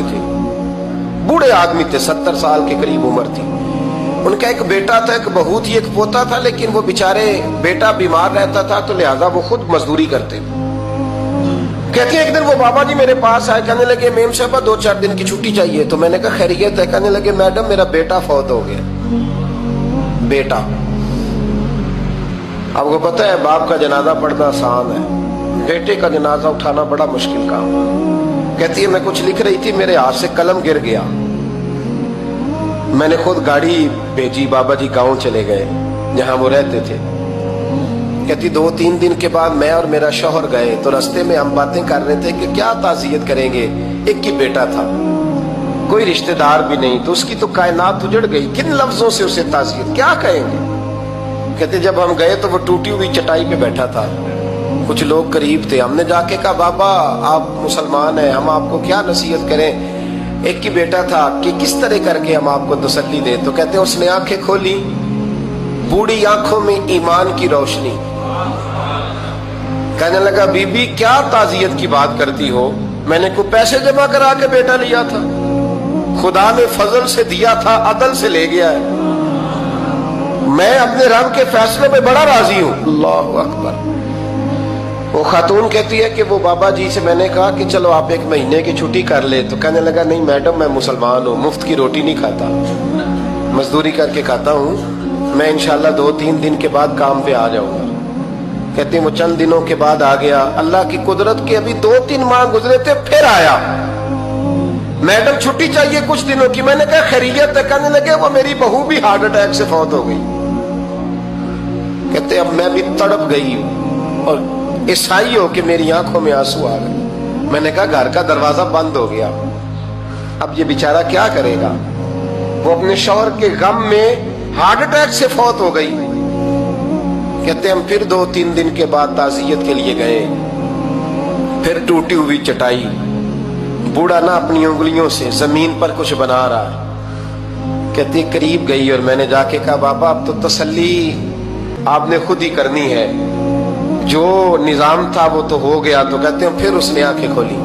تھے, बूढ़े आदमी थे, 70 साल के करीब उम्र थी. उनका एक बेटा था, एक बहू थी, एक पोता था, लेकिन वो बेचारे बेटा बीमार रहता था तो लिहाजा वो खुद मजदूरी करते. कहते हैं एक दिन वो बाबा जी मेरे पास आए, कहने लगे मेम साहबा 2-4 दिन की छुट्टी चाहिए. तो मैंने कहा खैरियत है? कहने लगे मैडम मेरा बेटा फौत हो गया. बेटा, आपको पता है बाप का जनाजा पढ़ना आसान है, बेटे का जनाजा उठाना बड़ा मुश्किल काम. कहती है मैं कुछ लिख रही थी, मेरे हाथ से कलम गिर गया. मैंने खुद गाड़ी भेजी, बाबा जी गांव चले गए जहां वो रहते थे. कहती 2-3 दिन के बाद मैं और मेरा शौहर गए तो रास्ते में हम बातें कर रहे थे कि क्या ताज़ियत करेंगे. एक ही बेटा था, कोई रिश्तेदार भी नहीं, तो उसकी तो कायनात उजड़ गई, किन लफ्जों से उसे ताज़ियत क्या कहेंगे. कहते जब हम गए तो वो टूटी हुई चटाई पे बैठा था, कुछ लोग करीब थे. हमने जाके कहा बाबा आप मुसलमान हैं, हम आपको क्या नसीहत करें, एक ही बेटा था, कि किस तरह करके हम आपको तसल्ली दें. तो कहते उसने आंखें खोली, बूढ़ी आंखों में ईमान की रोशनी. कहने लगा बीबी क्या ताज़ियत की बात करती हो, मैंने कोई पैसे जमा करा के बेटा लिया था, खुदा ने फजल से दिया था, अदल से ले गया है. मैं अपने रब के फैसले में बड़ा राजी हूं. अल्लाहु अकबर. वो खातून कहती है कि वो बाबा जी से मैंने कहा कि चलो आप 1 महीने की छुट्टी कर ले. तो कहने लगा नहीं मैडम मैं मुसलमान हूँ, मुफ्त की रोटी नहीं खाता, मजदूरी करके खाता हूँ, मैं इंशाल्लाह 2-3 दिन के बाद काम पे आ जाऊंगा. कहती वो चंद दिनों के बाद आ गया. अल्लाह की कुदरत के अभी 2-3 माह गुजरे थे, फिर आया. मैडम छुट्टी चाहिए कुछ दिनों की. मैंने कहा खैरियत है? कहने लगे वो मेरी बहू भी हार्ट अटैक से फौत हो गई. कहते अब मैं भी तड़प गई और ईसाई हो कि मेरी आंखों में आंसू आ गए. मैंने कहा घर का दरवाजा बंद हो गया, अब ये बेचारा क्या करेगा. वो अपने शौहर के गम में हार्ट अटैक से फौत हो गई. कहते हम फिर 2-3 दिन के बाद ताज़ियत के लिए गए, फिर टूटी हुई चटाई, बूढ़ा ना अपनी उंगलियों से जमीन पर कुछ बना रहा है. कहते करीब गई और मैंने जाके कहा बाबा अब तो तसल्ली आपने खुद ही करनी है, जो निजाम था वो तो हो गया. तो कहते हैं फिर उसने आंखें खोली,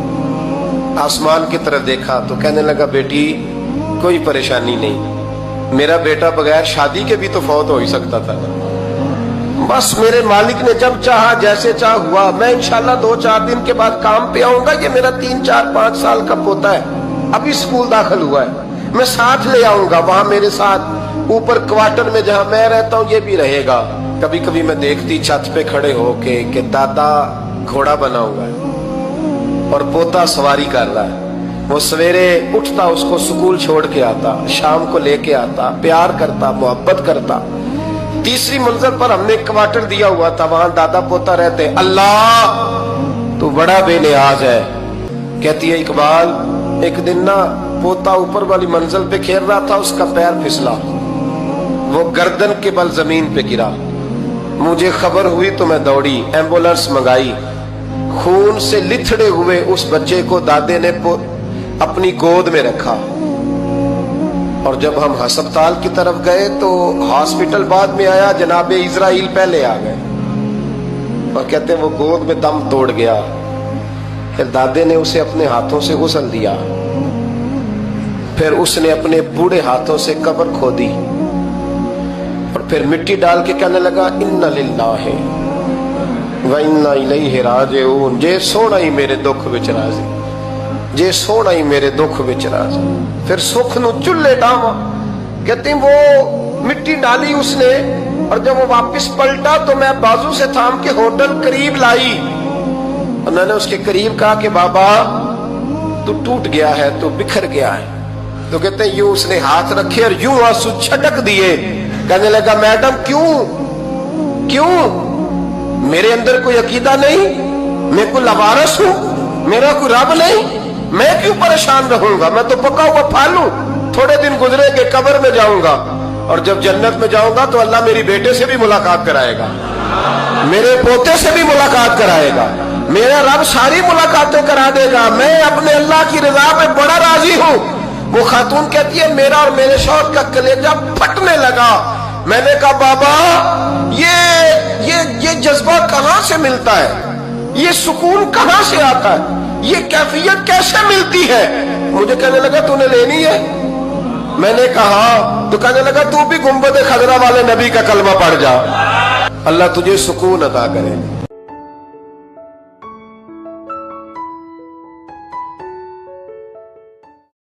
आसमान की तरफ देखा तो कहने लगा बेटी कोई परेशानी नहीं, मेरा बेटा बगैर शादी के भी तो फौत हो ही सकता था ना, बस मेरे मालिक ने जब चाहा जैसे चाह हुआ. मैं इंशाल्लाह 2-4 दिन के बाद काम पे आऊंगा. ये मेरा 3-4-5 साल का पोता है, अभी स्कूल दाखिल हुआ है, मैं साथ ले आऊंगा, वहां मेरे साथ ऊपर क्वार्टर में जहां मैं रहता हूं ये भी रहेगा. कभी कभी मैं देखती छत पे खड़े होके कि दादा घोड़ा बना हुआ है और पोता सवारी कर रहा है. वो सवेरे उठता, उसको स्कूल छोड़ के आता, शाम को लेके आता, प्यार करता, मोहब्बत करता. 3री मंजिल पर हमने क्वार्टर दिया हुआ था, वहां दादा पोता रहते. अल्लाह तो बड़ा बेनियाज है. कहती है इकबाल एक दिन ना पोता ऊपर वाली मंजिल पे खेल रहा था, उसका पैर फिसला, वो गर्दन के बल जमीन पे गिरा. मुझे खबर हुई तो मैं दौड़ी, एम्बुलेंस मंगाई. खून से लिथड़े हुए उस बच्चे को दादे ने अपनी गोद में रखा. और जब हम अस्पताल की तरफ गए तो हॉस्पिटल बाद में आया, जनाबे इजराइल पहले आ गए और कहते हैं वो गोद में दम तोड़ गया. फिर दादे ने उसे अपने हाथों से गुस्ल दिया, फिर उसने अपने बूढ़े हाथों से कब्र खोदी और फिर मिट्टी डाल के कहने लगा इन्ना लिल्लाहि व इन्ना इलैहि राजिऊन. जे सोना ही मेरे दुख विच राजी, जे सोना ही मेरे दुख विच राजी. फिर सुख नु चुल्ले डावा. कहती वो मिट्टी डाली उसने और जब वो वापस पलटा तो मैं बाजू से थाम के होटल करीब लाई और मैंने उसके करीब कहा कि बाबा तू टूट गया है, तू बिखर गया है. तो कहते हैं यूं उसने हाथ रखे और यूं आंसू छटक दिए. कहने लगा मैडम क्यों क्यों, मेरे अंदर कोई अकीदा नहीं, मैं कोई लवारस हूं, मेरा कोई रब नहीं, मैं क्यों परेशान रहूंगा, मैं तो पका हुआ फल हूं. थोड़े दिन गुजरेंगे कब्र में जाऊंगा और जब जन्नत में जाऊंगा तो अल्लाह मेरी बेटे से भी मुलाकात कराएगा, मेरे पोते से भी मुलाकात कराएगा, मेरा रब सारी मुलाकातें करा देगा. मैं अपने अल्लाह की रजा में बड़ा राजी हूं. वो खातून कहती है मेरा और मेरे शौहर का कलेजा फटने लगा. मैंने कहा बाबा ये जज्बा कहां से मिलता है, ये सुकून कहां से आता है, ये कैफियत कैसे मिलती है. मुझे कहने लगा तूने लेनी है? मैंने कहा, तो कहने लगा तू भी गुंबद खजरा वाले नबी का कलमा पढ़ जा, अल्लाह तुझे सुकून अता करे।